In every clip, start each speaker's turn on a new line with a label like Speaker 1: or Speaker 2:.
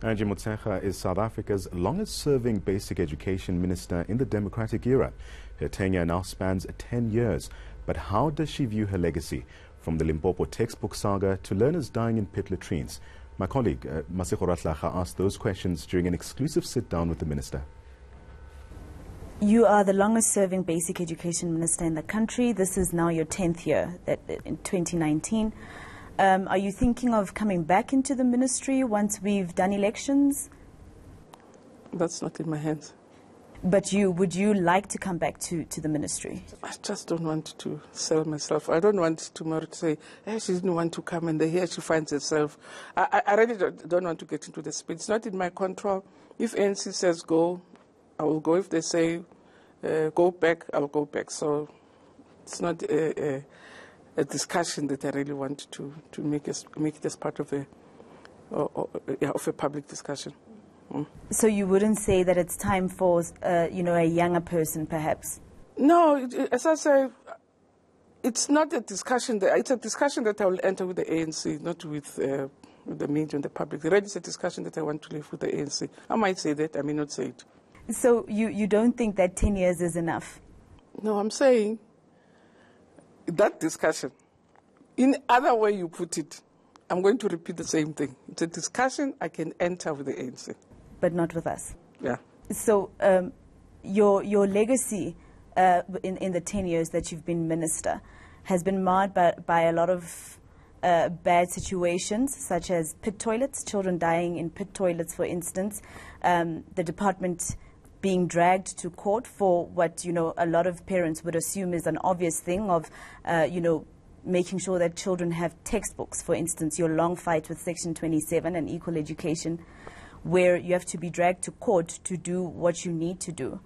Speaker 1: Angie Motshekga is South Africa's longest-serving basic education minister in the democratic era. Her tenure now spans 10 years. But how does she view her legacy? From the Limpopo textbook saga to learners dying in pit latrines. My colleague, Masego Rahlaga, asked those questions during an exclusive sit-down with the minister.
Speaker 2: You are the longest-serving basic education minister in the country. This is now your 10th year, in 2019. Are you thinking of coming back into the ministry once we've done elections?
Speaker 3: That's not in my hands.
Speaker 2: But would you like to come back to the ministry?
Speaker 3: I just don't want to sell myself. I don't want tomorrow to say, hey, she didn't want to come, and here she finds herself. I really don't want to get into the space. It's not in my control. If eNCA says go, I will go. If they say go back, I'll go back. So it's not a discussion that I really want to make it as part of a public discussion.
Speaker 2: So you wouldn't say that it's time for a younger person, perhaps?
Speaker 3: No, as I say, it's not a discussion. It's a discussion that I will enter with the ANC, not with the media and the public. Really, it's a discussion that I want to leave with the ANC. I might say that, I may not say it.
Speaker 2: So you don't think that 10 years is enough?
Speaker 3: No, I'm saying that discussion, in other way you put it, I'm going to repeat the same thing. It's a discussion I can enter with the ANC.
Speaker 2: But not with us?
Speaker 3: Yeah.
Speaker 2: So your legacy in the 10 years that you've been minister has been marred by a lot of bad situations, such as pit toilets, children dying in pit toilets, for instance, the department being dragged to court for what, a lot of parents would assume is an obvious thing of, making sure that children have textbooks, for instance, your long fight with Section 27 and equal education, where you have to be dragged to court to do what you need to do.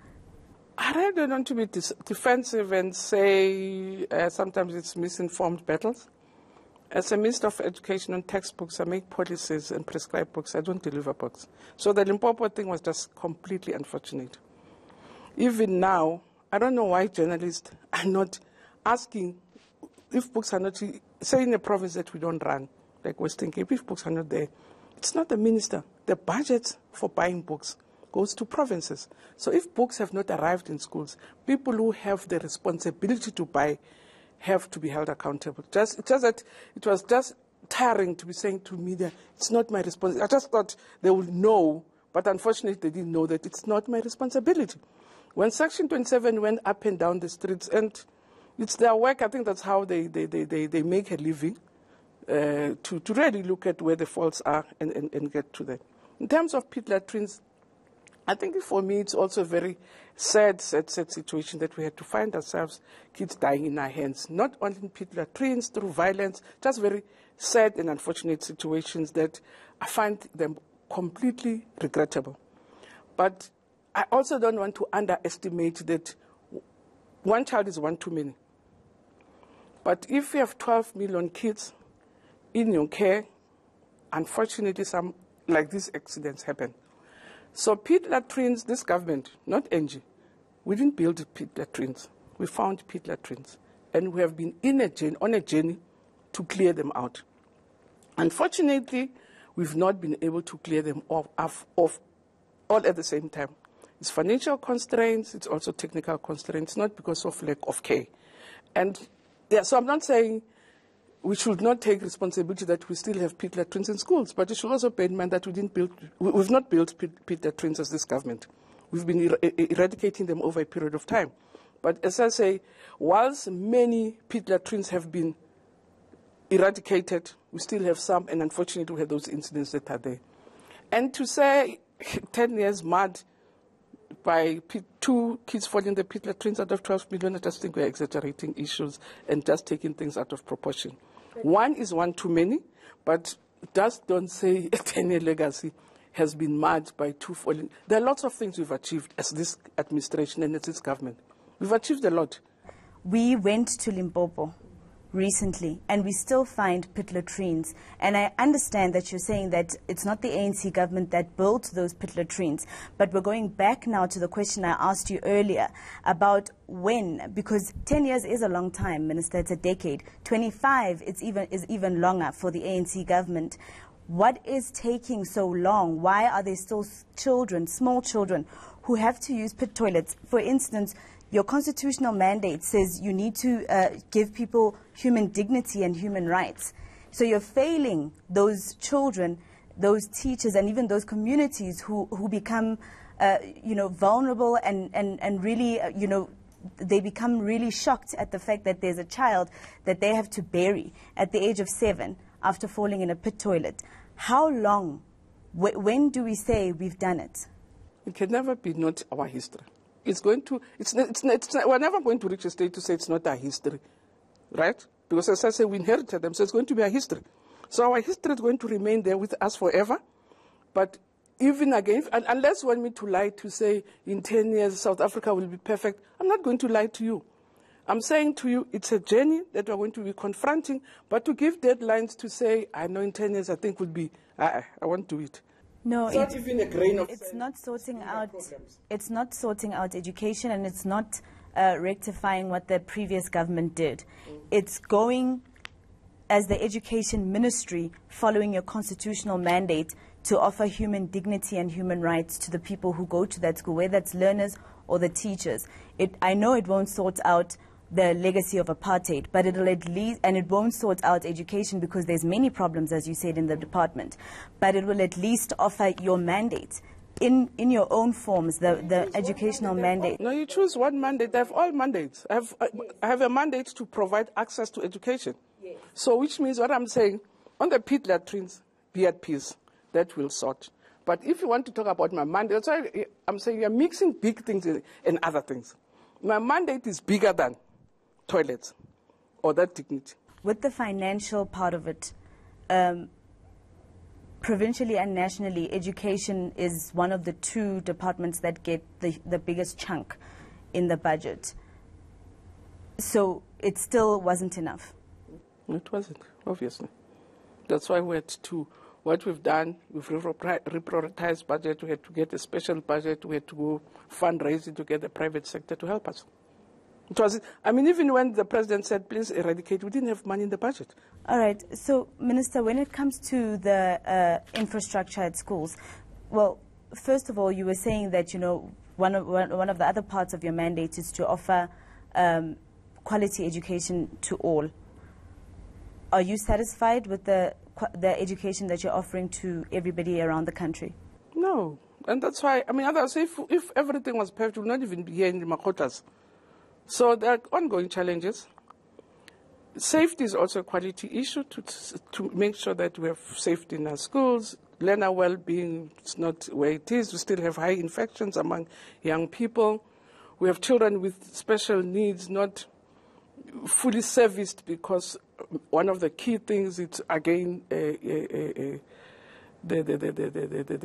Speaker 3: I really don't want to be defensive and say sometimes it's misinformed battles. As a Minister of Education on textbooks, I make policies and prescribe books. I don't deliver books. So the Limpopo thing was just completely unfortunate. Even now, I don't know why journalists are not asking if books are not, say in a province that we don't run, like Western Cape, if books are not there, it's not the minister. The budget for buying books goes to provinces. So if books have not arrived in schools, people who have the responsibility to buy have to be held accountable. It's just that it was just tiring to be saying to media, it's not my responsibility. I just thought they would know, but unfortunately they didn't know that it's not my responsibility. When Section 27 went up and down the streets, and it's their work, I think that's how they make a living, to really look at where the faults are and get to that. In terms of pit latrines, I think for me it's also a very sad situation that we had to find ourselves, kids dying in our hands, not only in pit latrines, through violence, just very sad and unfortunate situations that I find them completely regrettable. But I also don't want to underestimate that one child is one too many. But if you have 12 million kids in your care, unfortunately some like these accidents happen. So pit latrines, this government, not Angie, we didn't build pit latrines. We found pit latrines. And we have been on a journey to clear them out. Unfortunately, we've not been able to clear them off all at the same time. It's financial constraints, it's also technical constraints, not because of lack of care. And so I'm not saying we should not take responsibility that we still have pit latrines in schools, but you should also bear in mind that we've not built pit latrines as this government. We've been eradicating them over a period of time. But as I say, whilst many pit latrines have been eradicated, we still have some, and unfortunately we have those incidents that are there. And to say 10 years mad by 2 kids falling in the pit latrines out of 12 million, I just think we're exaggerating issues and just taking things out of proportion. One is one too many, but just don't say a 10-year legacy has been marred by 2 falling. There are lots of things we've achieved as this administration and as this government. We've achieved a lot.
Speaker 2: We went to Limpopo recently, and we still find pit latrines. And I understand that you're saying that it's not the ANC government that built those pit latrines, but we're going back now to the question I asked you earlier about when, because 10 years is a long time, Minister, it's a decade. 25 is even longer for the ANC government. What is taking so long? Why are there still children, small children, who have to use pit toilets? For instance, your constitutional mandate says you need to give people human dignity and human rights. So you're failing those children, those teachers, and even those communities who become, vulnerable and really, they become really shocked at the fact that there's a child that they have to bury at the age of 7 after falling in a pit toilet. How long? When do we say we've done it?
Speaker 3: It can never be not our history. We're never going to reach a state to say it's not our history, right? Because as I say, we inherited them, so it's going to be our history. So our history is going to remain there with us forever. But even again, unless you want me to lie to say in 10 years South Africa will be perfect, I'm not going to lie to you. I'm saying to you, it's a journey that we're going to be confronting, but to give deadlines to say, I know in 10 years I think will be, I won't do it.
Speaker 2: No,
Speaker 3: it's not even a grain of
Speaker 2: it's not sorting out. It's not sorting out education, and it's not rectifying what the previous government did. It's going as the education ministry, following your constitutional mandate to offer human dignity and human rights to the people who go to that school, whether that's learners or the teachers. I know it won't sort out the legacy of apartheid, but it'll at least, and it won't sort out education because there's many problems, as you said, in the department, but it will at least offer your mandate in your own forms, the educational mandate.
Speaker 3: No, you choose one mandate. I have all mandates. I have a mandate to provide access to education. Yes. So which means what I'm saying, on the pit latrines, be at peace. That will sort. But if you want to talk about my mandate, that's why I'm saying you're mixing big things and other things. My mandate is bigger than toilets or that dignity.
Speaker 2: With the financial part of it, provincially and nationally, education is one of the 2 departments that get the biggest chunk in the budget. So it still wasn't enough.
Speaker 3: It wasn't, obviously. That's why we had to, what we've done, we've reprioritized budget, we had to get a special budget, we had to go fundraising to get the private sector to help us. It was, even when the president said, please eradicate, we didn't have money in the budget.
Speaker 2: All right. So, Minister, when it comes to the infrastructure at schools, well, first of all, you were saying that, one of the other parts of your mandate is to offer quality education to all. Are you satisfied with the education that you're offering to everybody around the country?
Speaker 3: No. And that's why, others, if everything was perfect, we would not even be here in the Makotas. So there are ongoing challenges. Safety is also a quality issue to make sure that we have safety in our schools. Learner well-being is not where it is. We still have high infections among young people. We have children with special needs not fully serviced because one of the key things is, again, the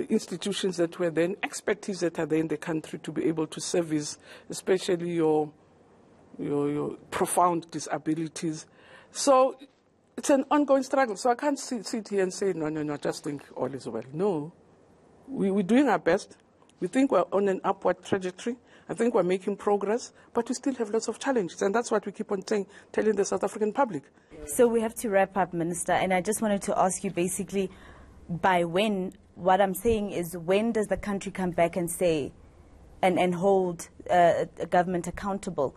Speaker 3: institutions that were then, expertise that are there in the country to be able to service, especially your profound disabilities. So it's an ongoing struggle. So I can't sit here and say, no, just think all is well. No. We're doing our best. We think we're on an upward trajectory. I think we're making progress, but we still have lots of challenges. And that's what we keep on telling the South African public.
Speaker 2: So we have to wrap up, Minister. And I just wanted to ask you basically by when, what I'm saying is, when does the country come back and say and hold a government accountable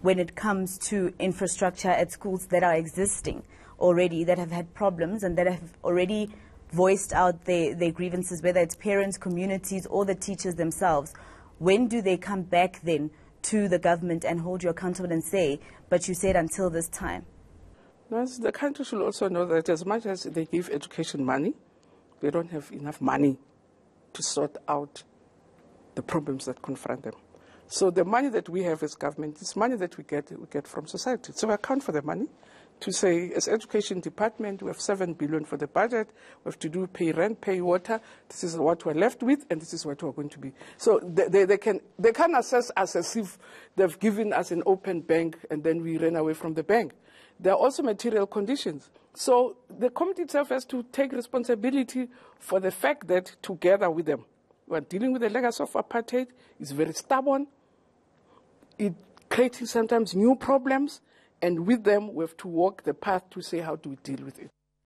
Speaker 2: when it comes to infrastructure at schools that are existing already, that have had problems and that have already voiced out their grievances, whether it's parents, communities, or the teachers themselves? When do they come back then to the government and hold you accountable and say, but you said until this time?
Speaker 3: No, the country should also know that as much as they give education money, they don't have enough money to sort out the problems that confront them. So the money that we have as government is money that we get from society. So we account for the money to say, as education department, we have 7 billion for the budget. We have to pay rent, pay water. This is what we're left with, and this is what we're going to be. So they can assess us as if they've given us an open bank and then we ran away from the bank. There are also material conditions. So the committee itself has to take responsibility for the fact that together with them, we're dealing with the legacy of apartheid. It's very stubborn. It's creating sometimes new problems. And with them, we have to walk the path to say, how do we deal with it?